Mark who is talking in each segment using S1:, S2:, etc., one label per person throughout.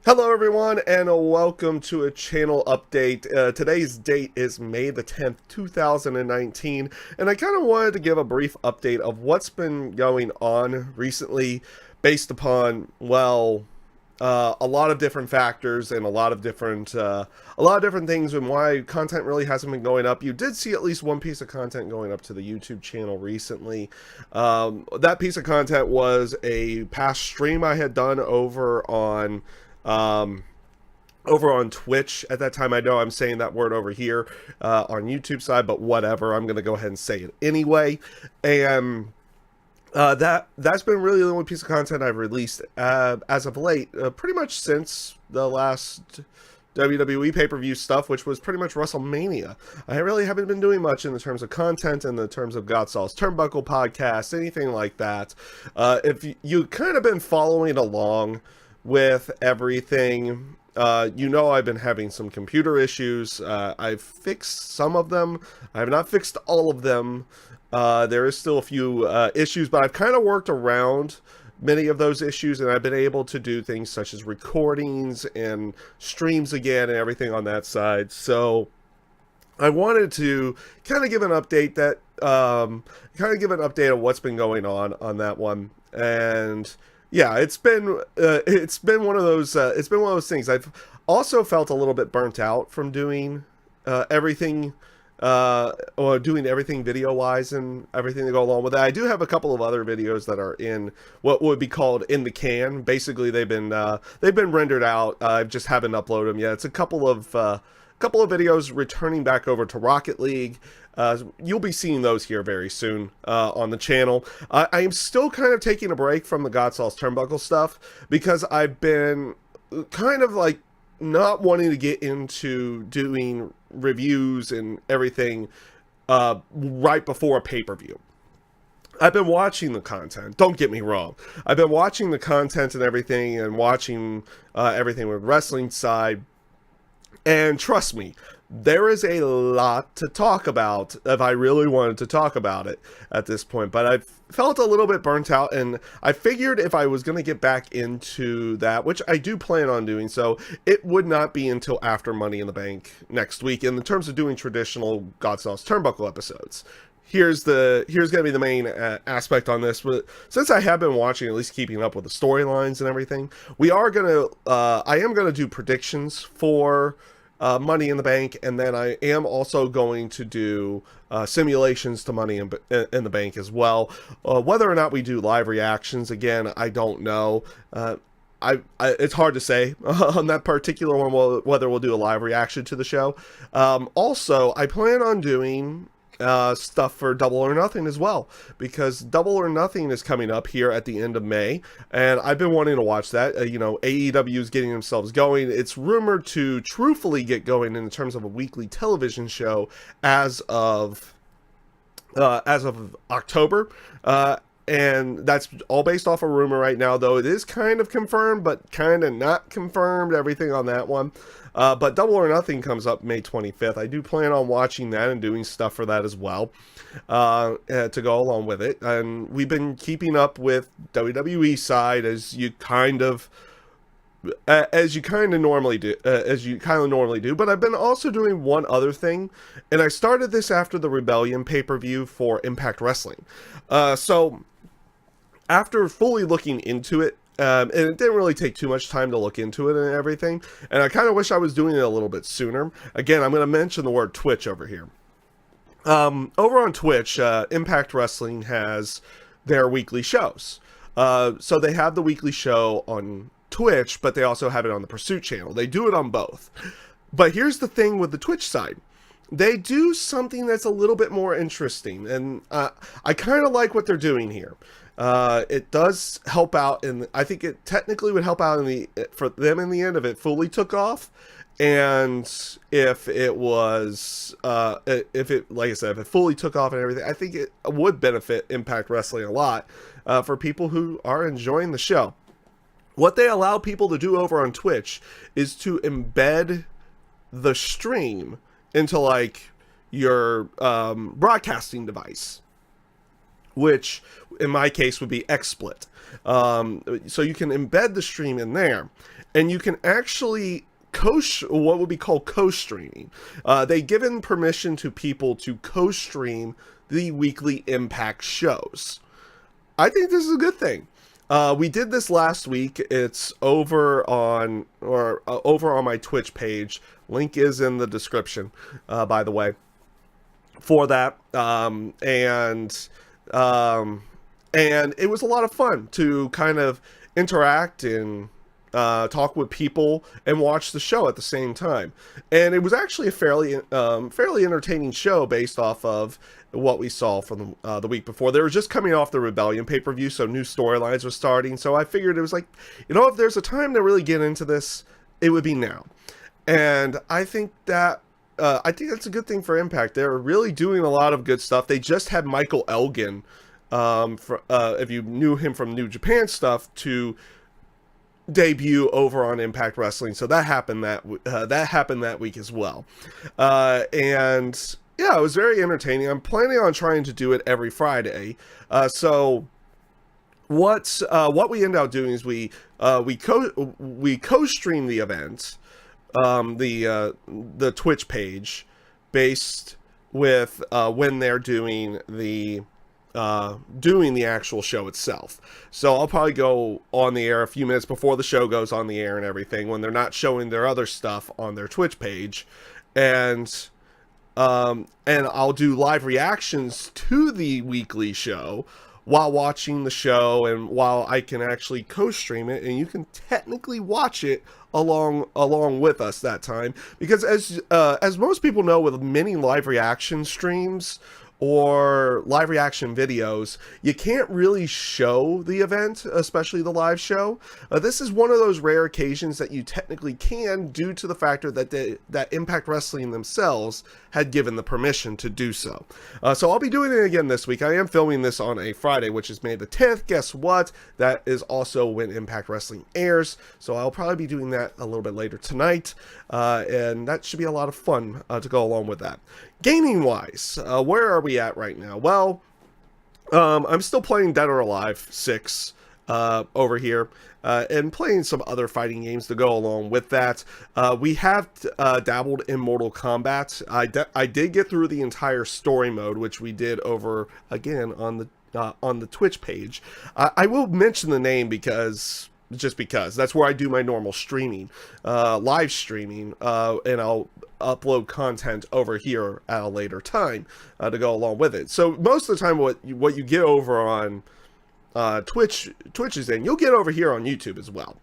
S1: Hello everyone and welcome to a channel update. Today's date is May the 10th, 2019, and I kind of wanted to give a brief update of what's been going on recently based upon, a lot of different factors and a lot of different things and why content really hasn't been going up. You did see at least one piece of content going up to the YouTube channel recently. That piece of content was a past stream I had done over on Twitch at that time. I know I'm saying that word over here on YouTube side, but whatever, I'm gonna go ahead and say it anyway. And that's been really the only piece of content I've released as of late, pretty much since the last WWE pay-per-view stuff, which was pretty much WrestleMania. I really haven't been doing much in the terms of content, in the terms of Godsal's Turnbuckle podcast, anything like that. If you kind of been following along with everything, you know I've been having some computer issues. I've fixed some of them. I have not fixed all of them. There is still a few issues, but I've kind of worked around many of those issues, and I've been able to do things such as recordings and streams again and everything on that side. So I wanted to kind of give an update of what's been going on that one. And yeah, it's been one of those things. I've also felt a little bit burnt out from doing everything video wise and everything to go along with that. I do have a couple of other videos that are in what would be called in the can. Basically, they've been rendered out. I just haven't uploaded them yet. It's a couple of videos returning back over to Rocket League. You'll be seeing those here very soon on the channel. I am still kind of taking a break from the Godsal's Turnbuckle stuff because I've been kind of like not wanting to get into doing reviews and everything right before a pay-per-view. I've been watching the content, don't get me wrong. I've been watching the content and everything, and watching everything with wrestling side. And trust me, there is a lot to talk about if I really wanted to talk about it at this point. But I've felt a little bit burnt out, and I figured if I was going to get back into that, which I do plan on doing, so it would not be until after Money in the Bank next week in terms of doing traditional Godsal's Turnbuckle episodes. Here's going to be the main aspect on this. But since I have been watching, at least keeping up with the storylines and everything, I am going to do predictions for Money in the Bank, and then I am also going to do simulations to Money in the Bank as well. Whether or not we do live reactions, again, I don't know. It's hard to say on that particular one whether we'll do a live reaction to the show. Also, I plan on doing stuff for Double or Nothing as well, because Double or Nothing is coming up here at the end of May, and I've been wanting to watch that. AEW is getting themselves going. It's rumored to truthfully get going in terms of a weekly television show as of October. And that's all based off a rumor right now, though it is kind of confirmed, but kind of not confirmed, everything on that one. But Double or Nothing comes up May 25th. I do plan on watching that and doing stuff for that as well, to go along with it. And we've been keeping up with WWE side as you kind of normally do. But I've been also doing one other thing, and I started this after the Rebellion pay-per-view for Impact Wrestling. So after fully looking into it, and it didn't really take too much time to look into it and everything, and I kind of wish I was doing it a little bit sooner. Again, I'm going to mention the word Twitch over here. Over on Twitch, Impact Wrestling has their weekly shows. So they have the weekly show on Twitch, but they also have it on the Pursuit channel. They do it on both. But here's the thing with the Twitch side. They do something that's a little bit more interesting, and I kind of like what they're doing here. It does help out, and I think it technically would help out for them in the end if it fully took off, and if it was, like I said, if it fully took off and everything, I think it would benefit Impact Wrestling a lot for people who are enjoying the show. What they allow people to do over on Twitch is to embed the stream into like your broadcasting device, which in my case would be XSplit. So you can embed the stream in there, and you can actually what would be called co-streaming. They've given permission to people to co-stream the weekly Impact shows. I think this is a good thing. We did this last week. It's over on my Twitch page. Link is in the description, by the way, for that. And it was a lot of fun to kind of interact and talk with people and watch the show at the same time. And it was actually a fairly entertaining show based off of what we saw from the week before. They were just coming off the Rebellion pay-per-view, so new storylines were starting. So I figured it was like, if there's a time to really get into this, it would be now. And I think that's a good thing for Impact. They're really doing a lot of good stuff. They just had Michael Elgin, if you knew him from New Japan stuff, to debut over on Impact Wrestling. So that happened that week as well. And yeah, it was very entertaining. I'm planning on trying to do it every Friday. So what we end up doing is we co-stream the event, the Twitch page, based with when they're doing the actual show itself. So I'll probably go on the air a few minutes before the show goes on the air and everything, when they're not showing their other stuff on their Twitch page, and I'll do live reactions to the weekly show while watching the show, and while I can actually co-stream it, and you can technically watch it along with us that time. Because as most people know, with many live reaction streams or live reaction videos, you can't really show the event, especially the live show. This is one of those rare occasions that you technically can, due to the factor that Impact Wrestling themselves had given the permission to do so. So I'll be doing it again this week. I am filming this on a Friday, which is May the 10th. Guess what? That is also when Impact Wrestling airs. So I'll probably be doing that a little bit later tonight. And that should be a lot of fun to go along with that. Gaming wise, where are we at right now? Well, I'm still playing Dead or Alive 6 over here, and playing some other fighting games to go along with that. We have dabbled in Mortal Kombat. I did get through the entire story mode, which we did over again on the Twitch page. I will mention the name because that's where I do my normal streaming, live streaming, and I'll upload content over here at a later time to go along with it. So most of the time, what you get over on Twitch is in, you'll get over here on YouTube as well,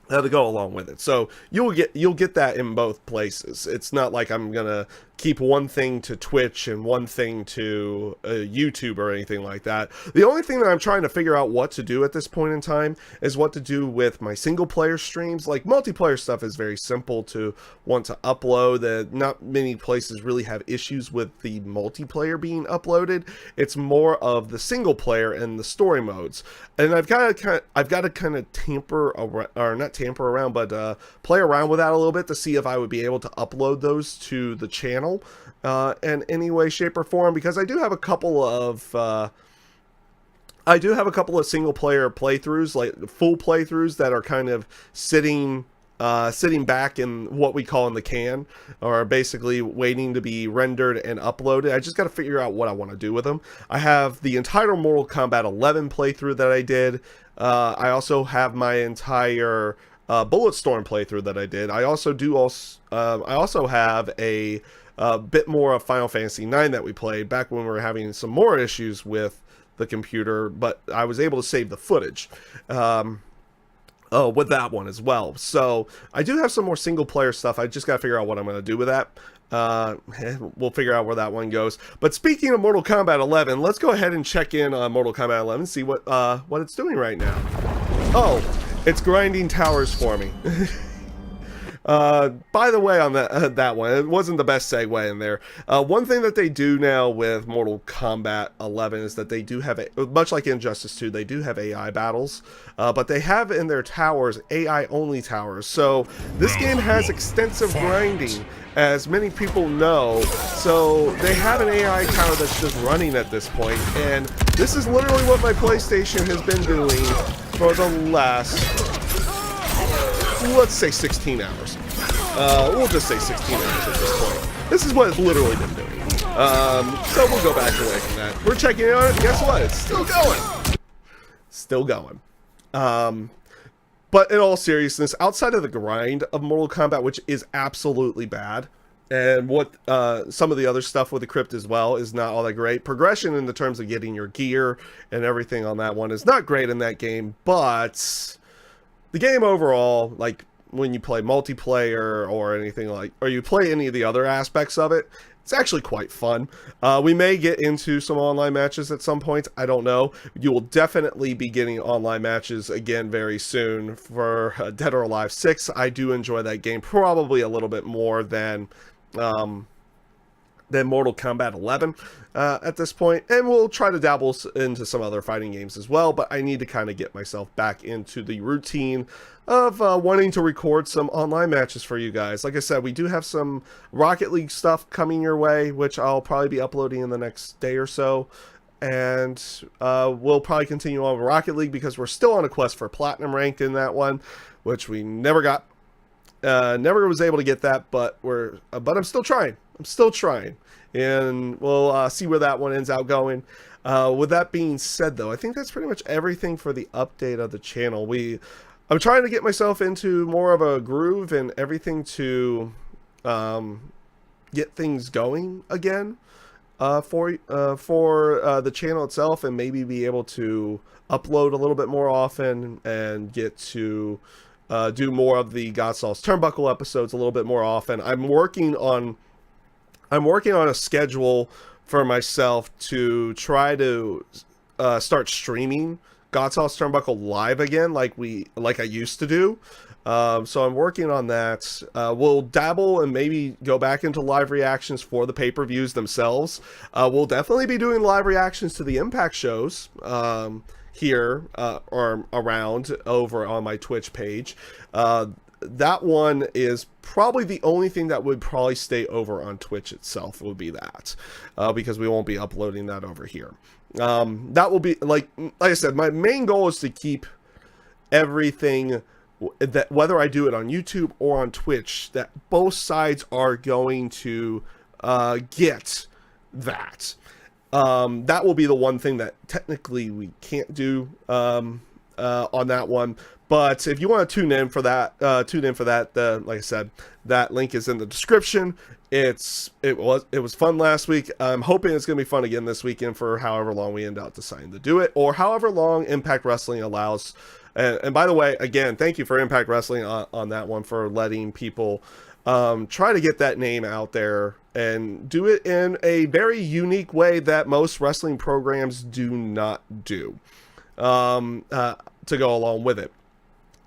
S1: to go along with it. So you'll get that in both places. It's not like I'm gonna keep one thing to Twitch and one thing to YouTube or anything like that. The only thing that I'm trying to figure out what to do at this point in time is what to do with my single player streams. Like, multiplayer stuff is very simple to want to upload. Not many places really have issues with the multiplayer being uploaded. It's more of the single player and the story modes. And I've got to kind of tamper around, or not tamper around, but play around with that a little bit to see if I would be able to upload those to the channel in any way, shape, or form, because I do have a couple of single player playthroughs, like full playthroughs, that are kind of sitting back in what we call in the can, or basically waiting to be rendered and uploaded. I just got to figure out what I want to do with them. I have the entire Mortal Kombat 11 playthrough that I did. I also have my entire Bulletstorm playthrough that I did. I also have a bit more of Final Fantasy IX that we played back when we were having some more issues with the computer, but I was able to save the footage with that one as well. So I do have some more single player stuff. I just got to figure out what I'm going to do with that. We'll figure out where that one goes. But speaking of Mortal Kombat 11, let's go ahead and check in on Mortal Kombat 11, see what it's doing right now. Oh, it's grinding towers for me. By the way, on that one, it wasn't the best segue in there. One thing that they do now with Mortal Kombat 11 is that they do have, much like Injustice 2, they do have AI battles, but they have in their towers AI-only towers. So this game has extensive grinding, as many people know. So they have an AI tower that's just running at this point, and this is literally what my PlayStation has been doing for the last, let's say 16 hours. We'll just say 16 hours at this point. This is what it's literally been doing. So we'll go back away from that. We're checking it on it. Guess what? It's still going. Still going. But in all seriousness, outside of the grind of Mortal Kombat, which is absolutely bad, and what some of the other stuff with the crypt as well is not all that great. Progression in the terms of getting your gear and everything on that one is not great in that game, but the game overall, like when you play multiplayer or anything like, or you play any of the other aspects of it, it's actually quite fun. We may get into some online matches at some point. I don't know. You will definitely be getting online matches again very soon for Dead or Alive 6. I do enjoy that game probably a little bit more than Mortal Kombat 11 at this point, and we'll try to dabble into some other fighting games as well, but I need to kind of get myself back into the routine of wanting to record some online matches for you guys. Like I said, we do have some Rocket League stuff coming your way, which I'll probably be uploading in the next day or so, and we'll probably continue on with Rocket League because we're still on a quest for Platinum ranked in that one, which we never got. Never was able to get that, but I'm still trying. I'm still trying, and we'll see where that one ends out going. With that being said, though, I think that's pretty much everything for the update of the channel. I'm trying to get myself into more of a groove and everything to get things going again for the channel itself, and maybe be able to upload a little bit more often and get to do more of the Godsal's Turnbuckle episodes a little bit more often. I'm working on a schedule for myself to try to start streaming Godsal's Turnbuckle live again, like I used to do. So I'm working on that. We'll dabble and maybe go back into live reactions for the pay-per-views themselves. We'll definitely be doing live reactions to the Impact shows here or around over on my Twitch page. That one is probably the only thing that would probably stay over on Twitch itself, would be that, because we won't be uploading that over here. That will be, like I said, my main goal is to keep everything, that whether I do it on YouTube or on Twitch, that both sides are going to get that. That will be the one thing that technically we can't do on that one. But if you want to tune in for that, like I said, that link is in the description. It was fun last week. I'm hoping it's going to be fun again this weekend for however long we end up deciding to do it, or however long Impact Wrestling allows. And by the way, again, thank you for Impact Wrestling on that one, for letting people try to get that name out there and do it in a very unique way that most wrestling programs do not do, to go along with it.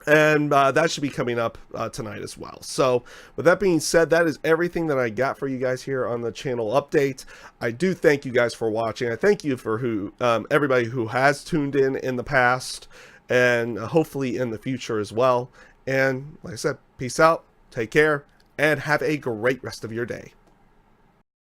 S1: And that should be coming up tonight as well. So with that being said, that is everything that I got for you guys here on the channel update. I do thank you guys for watching. I thank you for everybody who has tuned in the past, and hopefully in the future as well. And like I said, peace out, take care, and have a great rest of your day.